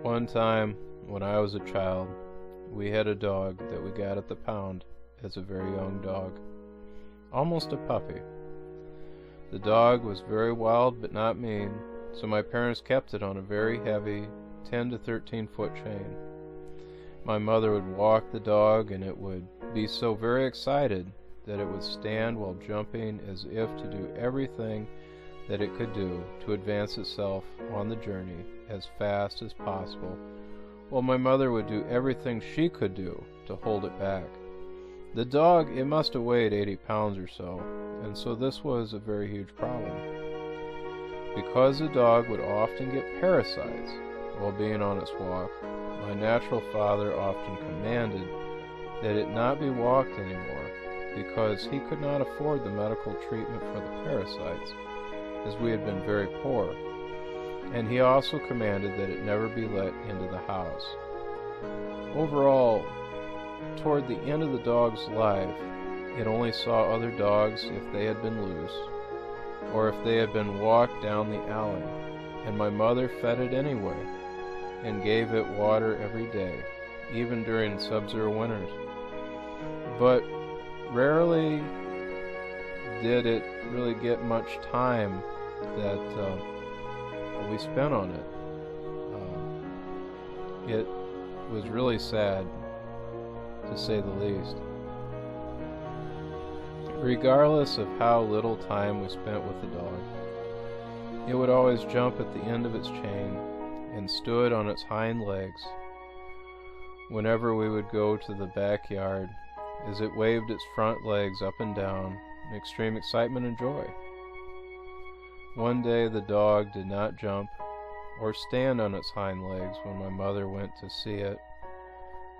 One time, when I was a child, we had a dog that we got at the pound as a very young dog, almost a puppy. The dog was very wild but not mean, so my parents kept it on a very heavy 10 to 13 foot chain. My mother would walk the dog and it would be so very excited that it would stand while jumping as if to do everything that it could do to advance itself on the journey as fast as possible, while my mother would do everything she could do to hold it back. The dog, it must have weighed 80 pounds or so, and so this was a very huge problem. Because the dog would often get parasites while being on its walk, my natural father often commanded that it not be walked anymore, because he could not afford the medical treatment for the parasites, as we had been very poor, and he also commanded that it never be let into the house. Overall, toward the end of the dog's life, it only saw other dogs if they had been loose, or if they had been walked down the alley, and my mother fed it anyway, and gave it water every day, even during sub-zero winters. But rarely did it really get much time that we spent on it. It was really sad, to say the least. Regardless of how little time we spent with the dog, it would always jump at the end of its chain and stood on its hind legs whenever we would go to the backyard, as it waved its front legs up and down in extreme excitement and joy. One day the dog did not jump or stand on its hind legs when my mother went to see it,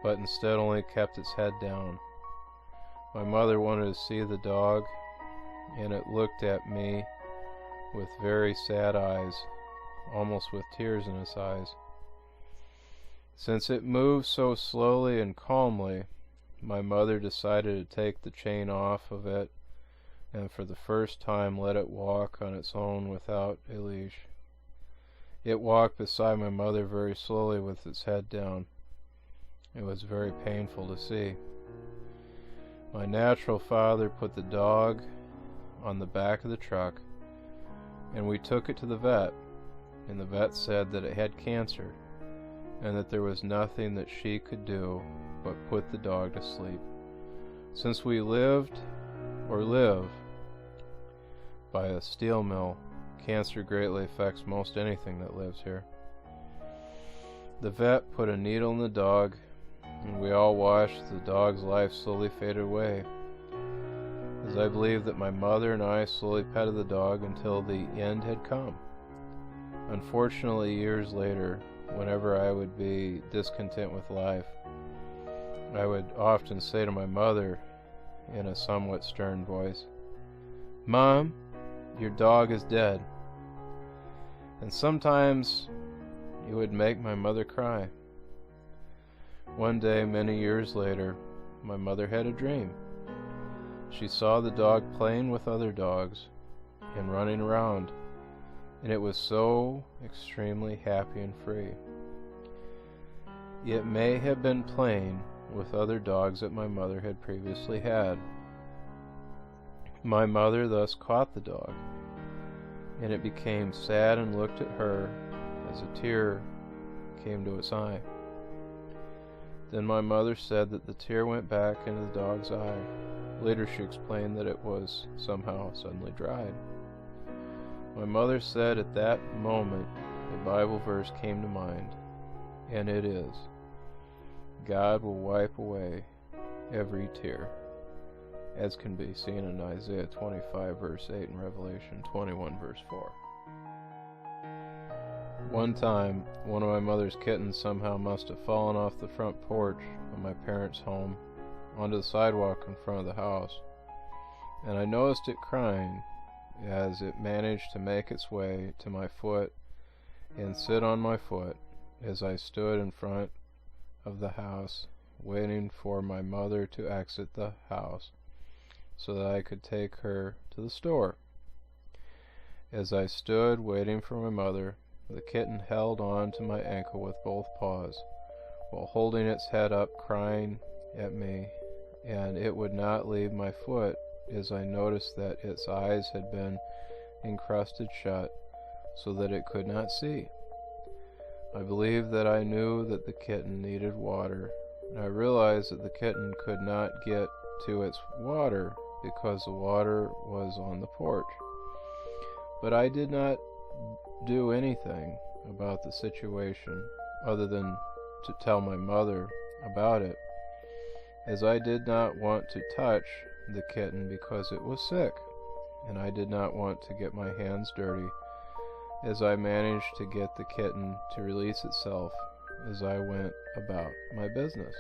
but instead only kept its head down. My mother wanted to see the dog, and it looked at me with very sad eyes, almost with tears in its eyes. Since it moved so slowly and calmly, my mother decided to take the chain off of it and for the first time let it walk on its own without a leash. It walked beside my mother very slowly with its head down. It was very painful to see. My natural father put the dog on the back of the truck, and we took it to the vet, and the vet said that it had cancer, and that there was nothing that she could do but put the dog to sleep. Since we live by a steel mill, cancer greatly affects most anything that lives here. The vet put a needle in the dog, and we all watched the dog's life slowly fade away, as I believe that my mother and I slowly petted the dog until the end had come. Unfortunately, years later, whenever I would be discontent with life, I would often say to my mother in a somewhat stern voice, "Mom, your dog is dead." And sometimes it would make my mother cry. One day, many years later, my mother had a dream. She saw the dog playing with other dogs and running around, and it was so extremely happy and free. It may have been playing with other dogs that my mother had previously had. My mother thus caught the dog, and it became sad and looked at her as a tear came to its eye. Then my mother said that the tear went back into the dog's eye. Later she explained that it was somehow suddenly dried. My mother said at that moment a Bible verse came to mind, and it is, "God will wipe away every tear," as can be seen in Isaiah 25 verse 8 and Revelation 21 verse 4. One time, one of my mother's kittens somehow must have fallen off the front porch of my parents' home onto the sidewalk in front of the house, and I noticed it crying as it managed to make its way to my foot and sit on my foot as I stood in front of the house waiting for my mother to exit the house so that I could take her to the store. As I stood waiting for my mother, The kitten held on to my ankle with both paws, while holding its head up, crying at me, and it would not leave my foot as I noticed that its eyes had been encrusted shut so that it could not see. I believed that I knew that the kitten needed water, and I realized that the kitten could not get to its water because the water was on the porch. But I did not do anything about the situation other than to tell my mother about it, as I did not want to touch the kitten because it was sick, and I did not want to get my hands dirty, as I managed to get the kitten to release itself as I went about my business.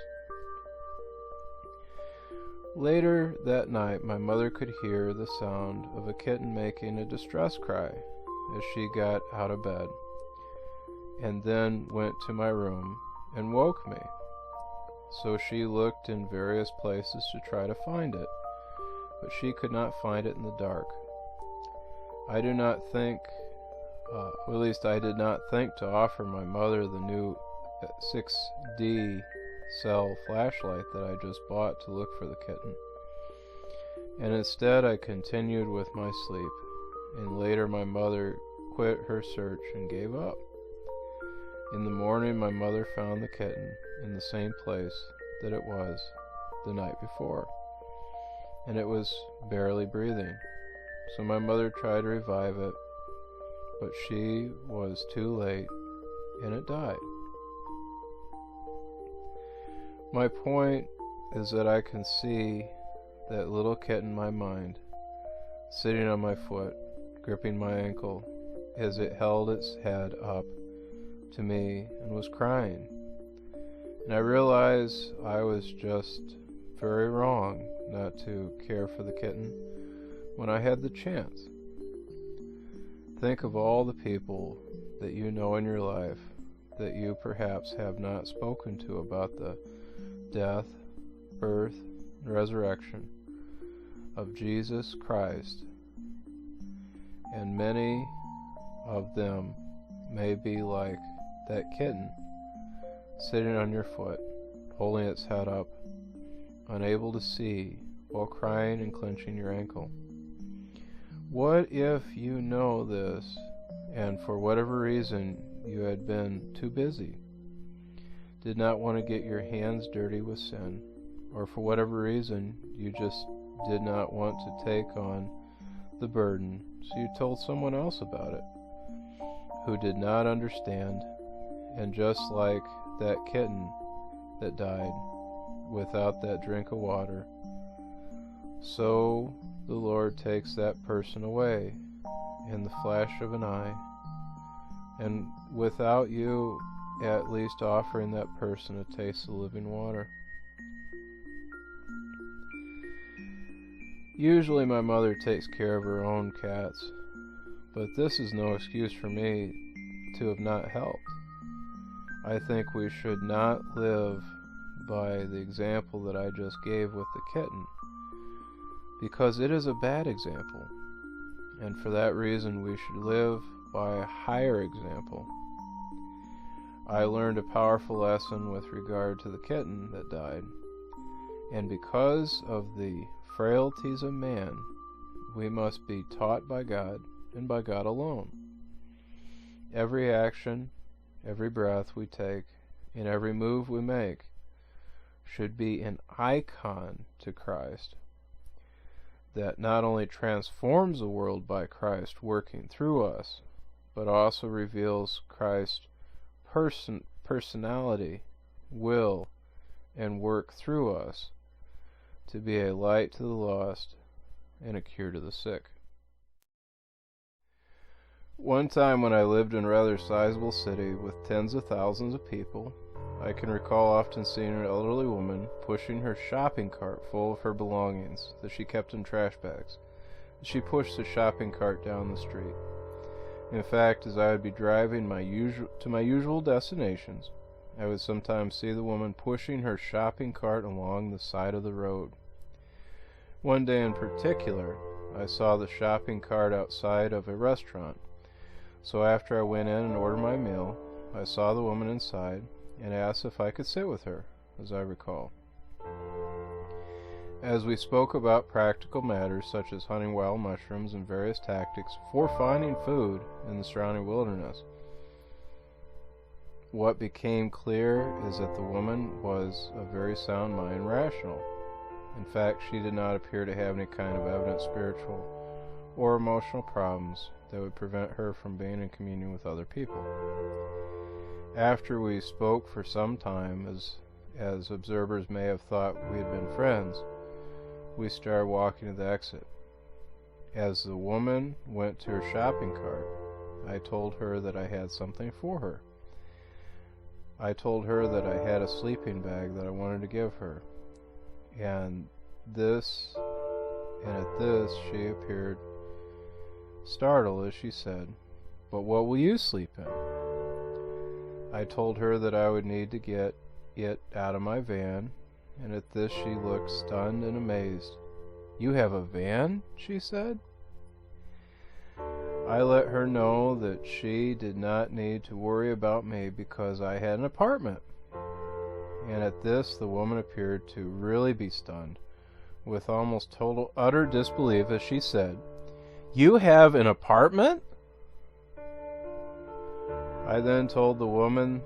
Later that night, my mother could hear the sound of a kitten making a distress cry as she got out of bed, and then went to my room and woke me. So she looked in various places to try to find it, but she could not find it in the dark. I do not think, at least I did not think to offer my mother the new 6D cell flashlight that I just bought to look for the kitten. And instead I continued with my sleep, and later my mother quit her search and gave up. In the morning my mother found the kitten in the same place that it was the night before, and it was barely breathing. So my mother tried to revive it, but she was too late, and it died. My point is that I can see that little kitten in my mind, sitting on my foot, gripping my ankle, as it held its head up to me and was crying. And I realized I was just very wrong not to care for the kitten when I had the chance. Think of all the people that you know in your life that you perhaps have not spoken to about the death, birth, and resurrection of Jesus Christ, and many of them may be like that kitten, sitting on your foot, holding its head up, unable to see, while crying and clenching your ankle. What if you know this, and for whatever reason you had been too busy, did not want to get your hands dirty with sin, or for whatever reason you just did not want to take on the burden, so you told someone else about it, who did not understand, and just like that kitten that died without that drink of water, so the Lord takes that person away in the flash of an eye, and without you at least offering that person a taste of living water. Usually my mother takes care of her own cats, but this is no excuse for me to have not helped. I think we should not live by the example that I just gave with the kitten, because it is a bad example, and for that reason we should live by a higher example. I learned a powerful lesson with regard to the kitten that died, and because of the frailties of man, we must be taught by God and by God alone. Every action, every breath we take, and every move we make should be an icon to Christ that not only transforms the world by Christ working through us, but also reveals Christ's personality, will, and work through us to be a light to the lost and a cure to the sick. One time when I lived in a rather sizable city with tens of thousands of people, I can recall often seeing an elderly woman pushing her shopping cart full of her belongings that she kept in trash bags. She pushed the shopping cart down the street. In fact, as I would be driving to my usual destinations, I would sometimes see the woman pushing her shopping cart along the side of the road. One day in particular, I saw the shopping cart outside of a restaurant, So after I went in and ordered my meal, I saw the woman inside and asked if I could sit with her, as I recall. As we spoke about practical matters such as hunting wild mushrooms and various tactics for finding food in the surrounding wilderness, what became clear is that the woman was of very sound mind and rational. In fact, she did not appear to have any kind of evident spiritual or emotional problems that would prevent her from being in communion with other people. After we spoke for some time, as observers may have thought we had been friends, we started walking to the exit. As the woman went to her shopping cart, I told her that I had something for her. I told her that I had a sleeping bag that I wanted to give her, and at this she appeared startled as she said, "But what will you sleep in?" I told her that I would need to get it out of my van, and at this she looked stunned and amazed. "You have a van?" she said. I let her know that she did not need to worry about me because I had an apartment. And at this the woman appeared to really be stunned, with almost total utter disbelief as she said, "You have an apartment?" I then told the woman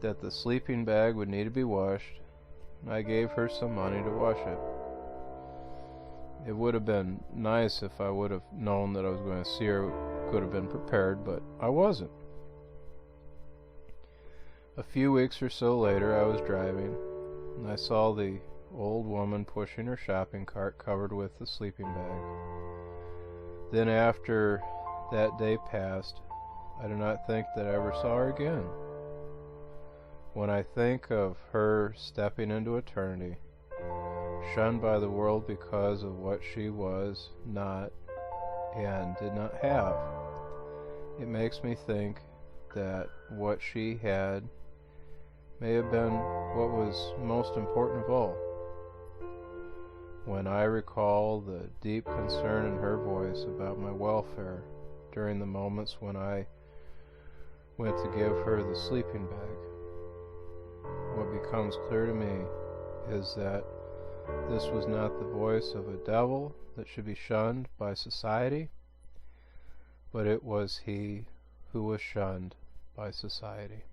that the sleeping bag would need to be washed, and I gave her some money to wash it. It would have been nice if I would have known that I was going to see her, could have been prepared, but I wasn't. A few weeks or so later I was driving, and I saw the old woman pushing her shopping cart covered with the sleeping bag. Then after that day passed, I do not think that I ever saw her again. When I think of her stepping into eternity, shunned by the world because of what she was not and did not have, it makes me think that what she had may have been what was most important of all. When I recall the deep concern in her voice about my welfare during the moments when I went to give her the sleeping bag, what becomes clear to me is that this was not the voice of a devil that should be shunned by society, but it was he who was shunned by society.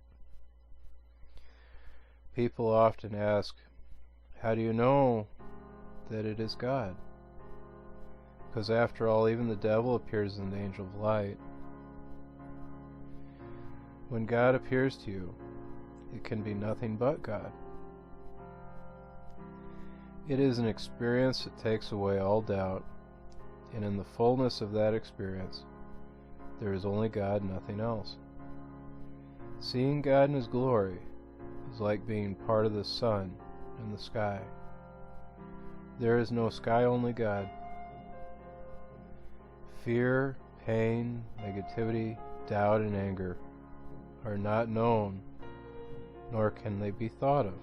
People often ask, "How do you know that it is God?" Because after all, even the devil appears as an angel of light. When God appears to you, it can be nothing but God. It is an experience that takes away all doubt, and in the fullness of that experience, there is only God, nothing else. Seeing God in His glory is like being part of the sun in the sky. There is no sky, only God. Fear, pain, negativity, doubt, and anger are not known, nor can they be thought of.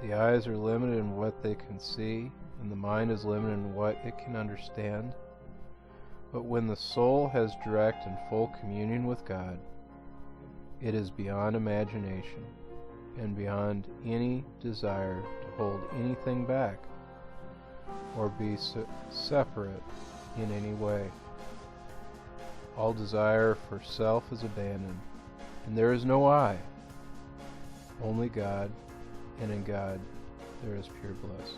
The eyes are limited in what they can see, and the mind is limited in what it can understand. But when the soul has direct and full communion with God, it is beyond imagination and beyond any desire to hold anything back or be separate in any way. All desire for self is abandoned, and there is no I, only God, and in God there is pure bliss.